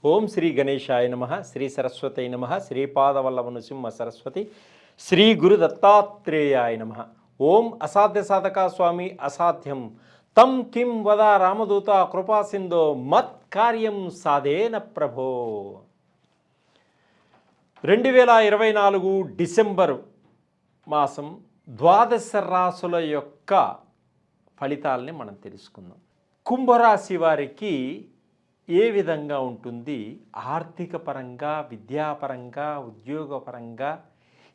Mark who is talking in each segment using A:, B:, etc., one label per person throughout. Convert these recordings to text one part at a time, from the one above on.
A: ఓం శ్రీ గణేశాయ నమ, శ్రీ సరస్వతై నమ, శ్రీపాదవల్లభ నృసింహ సరస్వతి, శ్రీ గురు దత్తాత్రేయాయ నమ. ఓం అసాధ్య సాధక స్వామి అసాధ్యం తం కిం వద రామదూత కృపాసింధో మత్ కార్యం సాధేన ప్రభో. 2024 డిసెంబర్ మాసం ద్వాదశ రాశుల యొక్క ఫలితాలని మనం తెలుసుకుందాం. కుంభరాశి వారికి ఏ విధంగా ఉంటుంది? ఆర్థిక పరంగా, విద్యాపరంగా, ఉద్యోగపరంగా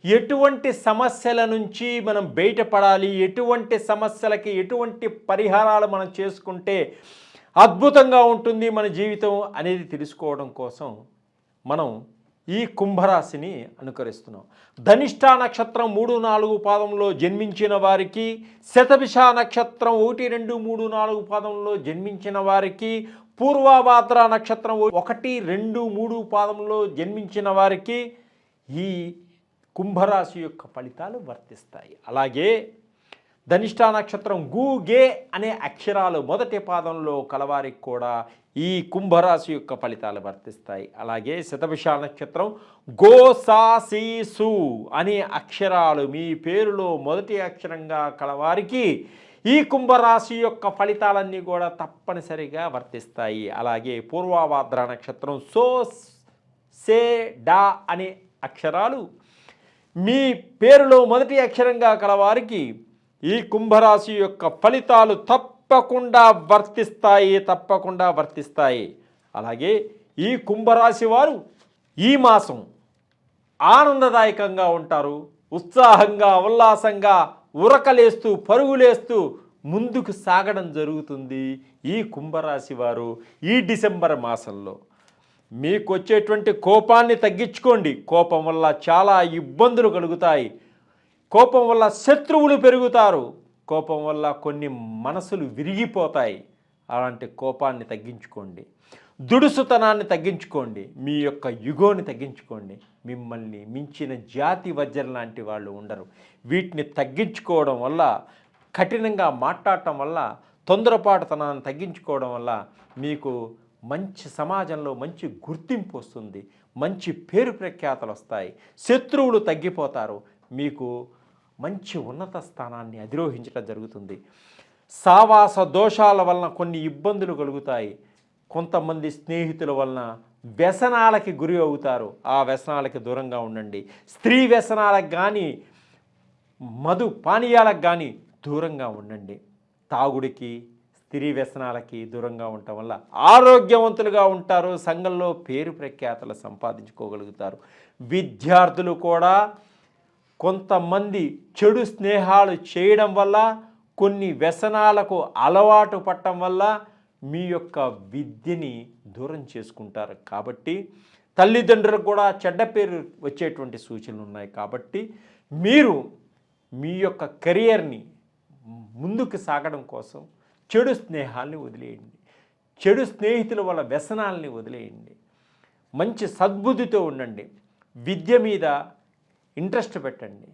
A: ఎటువంటి సమస్యల నుంచి మనం బయటపడాలి, ఎటువంటి సమస్యలకి ఎటువంటి పరిహారాలు మనం చేసుకుంటే అద్భుతంగా ఉంటుంది మన జీవితం అనేది తెలుసుకోవడం కోసం మనం ఈ కుంభరాశిని అనుకరిస్తున్నాం. ధనిష్ఠా నక్షత్రం 3, 4 పాదంలో జన్మించిన వారికి, శతభిష నక్షత్రం 1, 2, 3, 4 పాదంలో జన్మించిన వారికి, పూర్వభాద్ర నక్షత్రం 1, 2, 3 పాదంలో జన్మించిన వారికి ఈ కుంభరాశి యొక్క ఫలితాలు వర్తిస్తాయి. అలాగే ధనిష్ఠా నక్షత్రం గు, గే అనే అక్షరాలు మొదటి పాదంలో కలవారికి కూడా ఈ కుంభరాశి యొక్క ఫలితాలు వర్తిస్తాయి. అలాగే శతభిష నక్షత్రం గో, సా, సి, సు అనే అక్షరాలు మీ పేరులో మొదటి అక్షరంగా కలవారికి ఈ కుంభరాశి యొక్క ఫలితాలన్నీ కూడా తప్పనిసరిగా వర్తిస్తాయి. అలాగే పూర్వభాద్ర నక్షత్రం సో, సే, డా అనే అక్షరాలు మీ పేరులో మొదటి అక్షరంగా కలవారికి ఈ కుంభరాశి యొక్క ఫలితాలు తప్పకుండా వర్తిస్తాయి. అలాగే ఈ కుంభరాశి వారు ఈ మాసం ఆనందదాయకంగా ఉంటారు. ఉత్సాహంగా, ఉల్లాసంగా, ఉరకలేస్తూ, పరుగులేస్తూ ముందుకు సాగడం జరుగుతుంది. ఈ కుంభరాశి వారు ఈ డిసెంబర్ మాసంలో మీకు వచ్చేటువంటి కోపాన్ని తగ్గించుకోండి. కోపం వల్ల చాలా ఇబ్బందులు కలుగుతాయి. కోపం వల్ల శత్రువులు పెరుగుతారు. కోపం వల్ల కొన్ని మనసులు విరిగిపోతాయి. అలాంటి కోపాన్ని తగ్గించుకోండి. దుడుసుతనాన్ని తగ్గించుకోండి. మీ యొక్క యుగోని తగ్గించుకోండి. మిమ్మల్ని మించిన జాతి వజ్రం లాంటి వాళ్ళు ఉండరు. వీటిని తగ్గించుకోవడం వల్ల, కఠినంగా మాట్లాడటం వల్ల, తొందరపాటుతనాన్ని తగ్గించుకోవడం వల్ల మీకు మంచి సమాజంలో మంచి గుర్తింపు వస్తుంది. మంచి పేరు ప్రఖ్యాతలు వస్తాయి. శత్రువులు తగ్గిపోతారు. మీకు మంచి ఉన్నత స్థానాన్ని అధిరోహించడం జరుగుతుంది. సావాస దోషాల వలన కొన్ని ఇబ్బందులు కలుగుతాయి. కొంతమంది స్నేహితుల వలన వ్యసనాలకి గురి అవుతారు. ఆ వ్యసనాలకి దూరంగా ఉండండి. స్త్రీ వ్యసనాలకు కానీ, మధు పానీయాలకు కానీ దూరంగా ఉండండి. తాగుడికి, స్త్రీ వ్యసనాలకి దూరంగా ఉండటం వల్ల ఆరోగ్యవంతులుగా ఉంటారు. సంఘంలో పేరు ప్రఖ్యాతలు సంపాదించుకోగలుగుతారు. విద్యార్థులు కూడా కొంతమంది చెడు స్నేహాలు చేయడం వల్ల, కొన్ని వ్యసనాలకు అలవాటు పడటం వల్ల మీ యొక్క విద్యని దూరం చేసుకుంటారు. కాబట్టి తల్లిదండ్రులకు కూడా చెడ్డ పేరు వచ్చేటువంటి సూచనలు ఉన్నాయి. కాబట్టి మీరు మీ యొక్క కెరియర్ని ముందుకు సాగడం కోసం చెడు స్నేహాల్ని వదిలేయండి. చెడు స్నేహితుల వల్ల వ్యసనాలని వదిలేయండి. మంచి సద్బుద్ధితో ఉండండి. విద్య మీద ఇంట్రెస్ట్ పెట్టండి.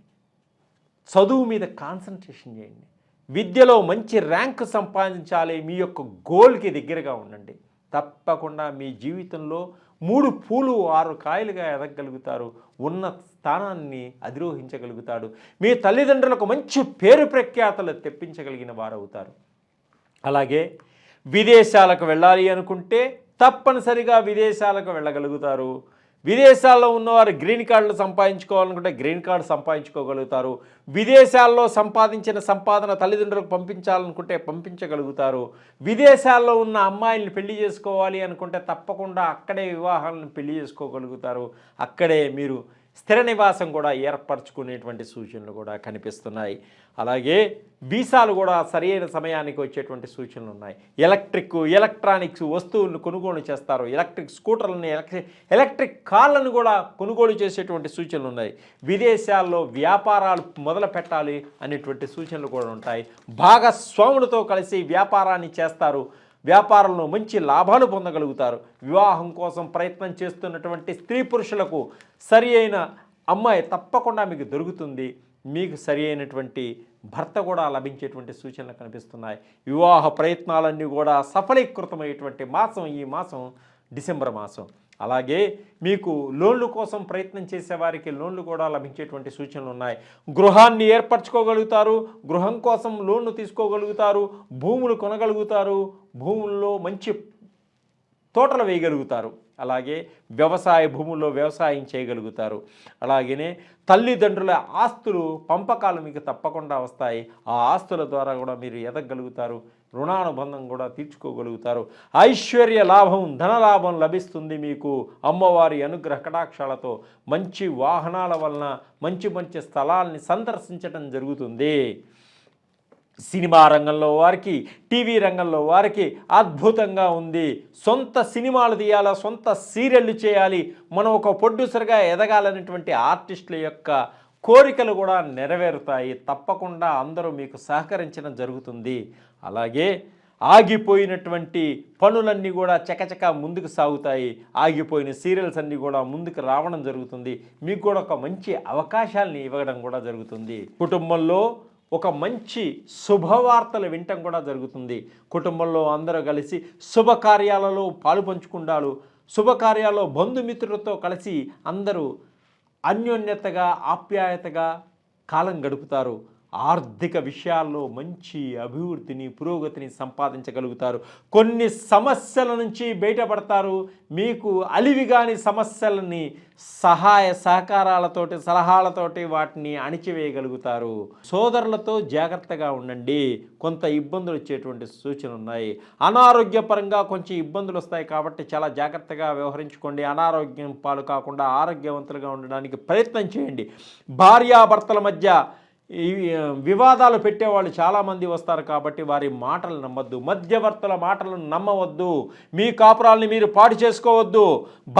A: చదువు మీద కాన్సన్ట్రేషన్ చేయండి. విద్యలో మంచి ర్యాంక్ సంపాదించాలి. మీ యొక్క గోల్కి దగ్గరగా ఉండండి. తప్పకుండా మీ జీవితంలో 3 పూలు 6 కాయలుగా ఎదగగలుగుతారు. ఉన్న స్థానాన్ని అధిరోహించగలుగుతాడు. మీ తల్లిదండ్రులకు మంచి పేరు ప్రఖ్యాతలు తెప్పించగలిగిన వారు అవుతారు. అలాగే విదేశాలకు వెళ్ళాలి అనుకుంటే తప్పనిసరిగా విదేశాలకు వెళ్ళగలుగుతారు. విదేశాల్లో ఉన్నవారు గ్రీన్ కార్డులు సంపాదించుకోవాలనుకుంటే గ్రీన్ కార్డు సంపాదించుకోగలుగుతారు. విదేశాల్లో సంపాదించిన సంపాదన తల్లిదండ్రులకు పంపించాలనుకుంటే పంపించగలుగుతారు. విదేశాల్లో ఉన్న అమ్మాయిల్ని పెళ్లి చేసుకోవాలి అనుకుంటే తప్పకుండా అక్కడే వివాహాలను పెళ్లి చేసుకోగలుగుతారు. అక్కడే మీరు స్థిర నివాసం కూడా ఏర్పరచుకునేటువంటి సూచనలు కూడా కనిపిస్తున్నాయి. అలాగే వీసాలు కూడా సరైన సమయానికి వచ్చేటువంటి సూచనలు ఉన్నాయి. ఎలక్ట్రానిక్స్ వస్తువులను కొనుగోలు చేస్తారు. ఎలక్ట్రిక్ స్కూటర్లను, ఎలక్ట్రిక్ కార్లను కూడా కొనుగోలు చేసేటువంటి సూచనలు ఉన్నాయి. విదేశాల్లో వ్యాపారాలు మొదలు పెట్టాలి అనేటువంటి సూచనలు కూడా ఉంటాయి. భాగస్వాములతో కలిసి వ్యాపారాన్ని చేస్తారు. వ్యాపారంలో మంచి లాభాలు పొందగలుగుతారు. వివాహం కోసం ప్రయత్నం చేస్తున్నటువంటి స్త్రీ పురుషులకు సరి అయిన అమ్మాయి తప్పకుండా మీకు దొరుకుతుంది. మీకు సరి అయినటువంటి భర్త కూడా లభించేటువంటి సూచనలు కనిపిస్తున్నాయి. వివాహ ప్రయత్నాలన్నీ కూడా సఫలీకృతమయ్యేటువంటి మాసం ఈ మాసం డిసెంబర్ మాసం. అలాగే మీకు లోన్లు కోసం ప్రయత్నం చేసే వారికి లోన్లు కూడా లభించేటువంటి సూచనలు ఉన్నాయి. గృహాన్ని ఏర్పరచుకోగలుగుతారు, గృహం కోసం లోన్లు తీసుకోగలుగుతారు, భూములు కొనగలుగుతారు, భూముల్లో మంచి తోటలు వేయగలుగుతారు. అలాగే వ్యవసాయ భూముల్లో వ్యవసాయం చేయగలుగుతారు. అలాగనే తల్లిదండ్రుల ఆస్తులు పంపకాలు మీకు తప్పకుండా వస్తాయి. ఆ ఆస్తుల ద్వారా కూడా మీరు ఎదగలుగుతారు, రుణానుబంధం కూడా తీర్చుకోగలుగుతారు. ఐశ్వర్య లాభం, ధనలాభం లభిస్తుంది మీకు అమ్మవారి అనుగ్రహ కటాక్షాలతో. మంచి వాహనాల వలన మంచి మంచి స్థలాల్ని సందర్శించడం జరుగుతుంది. సినిమా రంగంలో వారికి, టీవీ రంగంలో వారికి అద్భుతంగా ఉంది. సొంత సినిమాలు తీయాలా, సొంత సీరియళ్ళు చేయాలి, మనం ఒక ప్రొడ్యూసర్గా ఎదగాలనేటువంటి ఆర్టిస్టుల యొక్క కోరికలు కూడా నెరవేరుతాయి. తప్పకుండా అందరూ మీకు సహకరించడం జరుగుతుంది. అలాగే ఆగిపోయినటువంటి పనులన్నీ కూడా చకచక ముందుకు సాగుతాయి. ఆగిపోయిన సీరియల్స్ అన్నీ కూడా ముందుకు రావడం జరుగుతుంది. మీకు కూడా ఒక మంచి అవకాశాలని ఇవ్వడం కూడా జరుగుతుంది. కుటుంబంలో ఒక మంచి శుభవార్తలు వినటం కూడా జరుగుతుంది. కుటుంబంలో అందరూ కలిసి శుభకార్యాలలో పాలు పంచుకుంటారు. శుభకార్యాల్లో బంధుమిత్రులతో కలిసి అందరూ అన్యోన్యతగా, ఆప్యాయతగా కాలం గడుపుతారు. ఆర్థిక విషయాల్లో మంచి అభివృద్ధిని, పురోగతిని సంపాదించగలుగుతారు. కొన్ని సమస్యల నుంచి బయటపడతారు. మీకు అలివిగాని సమస్యలని సహాయ సహకారాలతోటి, సలహాలతోటి వాటిని అణిచివేయగలుగుతారు. సోదరులతో జాగ్రత్తగా ఉండండి, కొంత ఇబ్బందులు వచ్చేటువంటి సూచనలు ఉన్నాయి. అనారోగ్యపరంగా కొంచెం ఇబ్బందులు వస్తాయి కాబట్టి చాలా జాగ్రత్తగా వ్యవహరించుకోండి. అనారోగ్యం పాలు కాకుండా ఆరోగ్యవంతులుగా ఉండడానికి ప్రయత్నం చేయండి. భార్యాభర్తల మధ్య ఈ వివాదాలు పెట్టేవాళ్ళు చాలామంది వస్తారు కాబట్టి వారి మాటలు నమ్మద్దు, మధ్యవర్తుల మాటలను నమ్మవద్దు, మీ కాపురాలని మీరు పాడు చేసుకోవద్దు.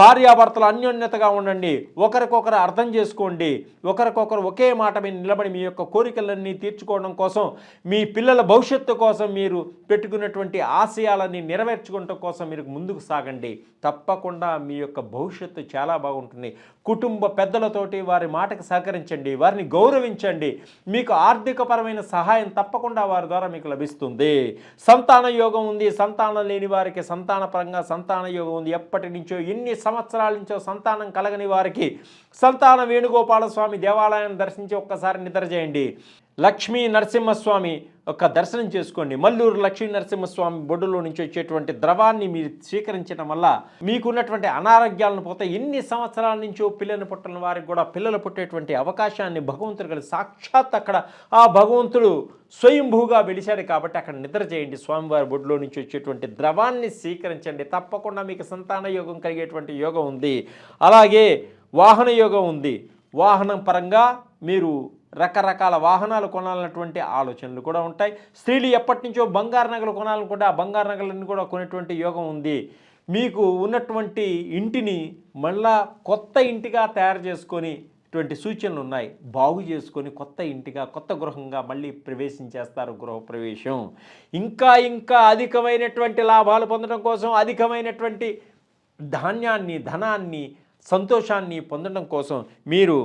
A: భార్యాభర్తలు అన్యోన్యతగా ఉండండి, ఒకరికొకరు అర్థం చేసుకోండి, ఒకరికొకరు ఒకే మాట మీద నిలబడి మీ యొక్క కోరికలన్నీ తీర్చుకోవడం కోసం, మీ పిల్లల భవిష్యత్తు కోసం, మీరు పెట్టుకున్నటువంటి ఆశయాలని నెరవేర్చుకోవడం కోసం మీరు ముందుకు సాగండి. తప్పకుండా మీ యొక్క భవిష్యత్తు చాలా బాగుంటుంది. కుటుంబ పెద్దలతోటి వారి మాటకు సహకరించండి, వారిని గౌరవించండి. మీకు ఆర్థికపరమైన సహాయం తప్పకుండా వారి ద్వారా మీకు లభిస్తుంది. సంతాన యోగం ఉంది. సంతానం లేని వారికి సంతానపరంగా సంతాన యోగం ఉంది. ఎప్పటి నుంచో, ఎన్ని సంవత్సరాల నుంచో సంతానం కలగని వారికి సంతాన వేణుగోపాల స్వామి దేవాలయాన్ని దర్శించి ఒక్కసారి నిద్ర చేయండి. లక్ష్మీ నరసింహస్వామి ఒక దర్శనం చేసుకోండి. మల్లూరు లక్ష్మీ నరసింహస్వామి బొడ్డులో నుంచి వచ్చేటువంటి ద్రవాన్ని మీరు స్వీకరించడం వల్ల మీకున్నటువంటి అనారోగ్యాలను పోతే, ఎన్ని సంవత్సరాల నుంచో పిల్లలు పుట్టిన వారికి కూడా పిల్లలు పుట్టేటువంటి అవకాశాన్ని భగవంతుడు కలిసి సాక్షాత్ అక్కడ ఆ భగవంతుడు స్వయంభూగా వెలిశాడు కాబట్టి అక్కడ నిద్ర చేయండి. స్వామివారి బొడ్డులో నుంచి వచ్చేటువంటి ద్రవాన్ని స్వీకరించండి. తప్పకుండా మీకు సంతాన యోగం కలిగేటువంటి యోగం ఉంది. అలాగే వాహన యోగం ఉంది. వాహనం పరంగా మీరు రకరకాల వాహనాలు కొనాలన్నటువంటి ఆలోచనలు కూడా ఉంటాయి. స్త్రీలు ఎప్పటి నుంచో బంగారు నగలు కొనాలనుకుంటే ఆ బంగారు నగలన్నీ కూడా కొనేటువంటి యోగం ఉంది. మీకు ఉన్నటువంటి ఇంటిని మళ్ళా కొత్త ఇంటిగా తయారు చేసుకొని ఇటువంటి సూచనలు ఉన్నాయి. బాగు చేసుకొని కొత్త ఇంటిగా, కొత్త గృహంగా మళ్ళీ ప్రవేశించేస్తారు. గృహప్రవేశం. ఇంకా అధికమైనటువంటి లాభాలు పొందడం కోసం, అధికమైనటువంటి ధాన్యాన్ని, ధనాన్ని, సంతోషాన్ని పొందడం కోసం, మీరు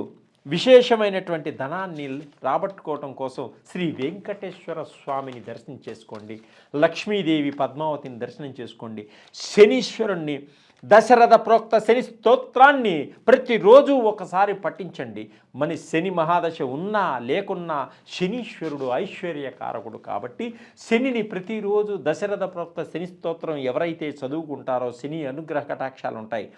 A: విశేషమైనటువంటి ధనాన్ని రాబట్టుకోవటం కోసం శ్రీ వెంకటేశ్వర స్వామిని దర్శనం చేసుకోండి. లక్ష్మీదేవి పద్మావతిని దర్శనం చేసుకోండి. శనీశ్వరుణ్ణి, దశరథ ప్రోక్త శని స్తోత్రాన్ని ప్రతిరోజు ఒకసారి పఠించండి. మన శని మహాదశ ఉన్నా లేకున్నా శనీశ్వరుడు ఐశ్వర్యకారకుడు కాబట్టి శనిని ప్రతిరోజు దశరథ ప్రోక్త శని స్తోత్రం ఎవరైతే చదువుకుంటారో శని అనుగ్రహ కటాక్షాలు ఉంటాయి.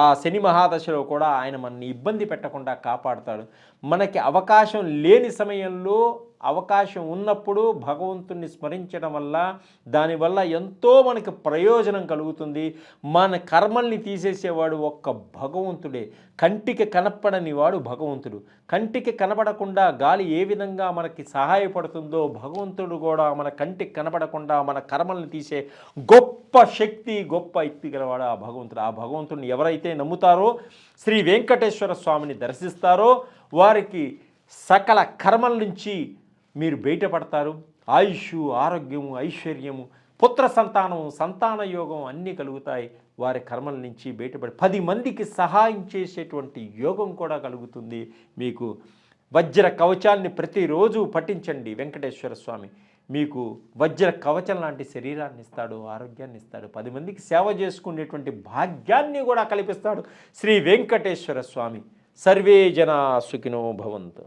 A: ఆ శని మహాదశలో కూడా ఆయన మనని ఇబ్బంది పెట్టకుండా కాపాడుతాడు. మనకి అవకాశం లేని సమయంలో, అవకాశం ఉన్నప్పుడు భగవంతుణ్ణి స్మరించడం వల్ల, దానివల్ల ఎంతో మనకి ప్రయోజనం కలుగుతుంది. మన కర్మల్ని తీసేసేవాడు ఒక్క భగవంతుడే. కంటికి కనపడని వాడు భగవంతుడు. కంటికి కనపడకుండా గాలి ఏ విధంగా మనకి సహాయపడుతుందో భగవంతుడు కూడా మన కంటికి కనపడకుండా మన కర్మల్ని తీసే గొప్ప శక్తి, గొప్ప యుక్తి గలవాడు ఆ భగవంతుడు. ఆ భగవంతుడిని ఎవరైతే నమ్ముతారో, శ్రీ వెంకటేశ్వర స్వామిని దర్శిస్తారో వారికి సకల కర్మల నుంచి మీరు బయటపడతారు. ఆయుష్, ఆరోగ్యము, ఐశ్వర్యము, పుత్ర సంతానం, సంతాన యోగం అన్నీ కలుగుతాయి. వారి కర్మల నుంచి బయటపడి 10 మందికి సహాయం చేసేటువంటి యోగం కూడా కలుగుతుంది. మీకు వజ్ర కవచాన్ని ప్రతిరోజు పఠించండి. వెంకటేశ్వర స్వామి మీకు వజ్ర కవచం లాంటి శరీరాన్ని ఇస్తాడు, ఆరోగ్యాన్ని ఇస్తాడు, 10 మందికి సేవ చేసుకునేటువంటి భాగ్యాన్ని కూడా కల్పిస్తాడు శ్రీ వెంకటేశ్వర స్వామి. సర్వే జనా సుఖినో భవంతు.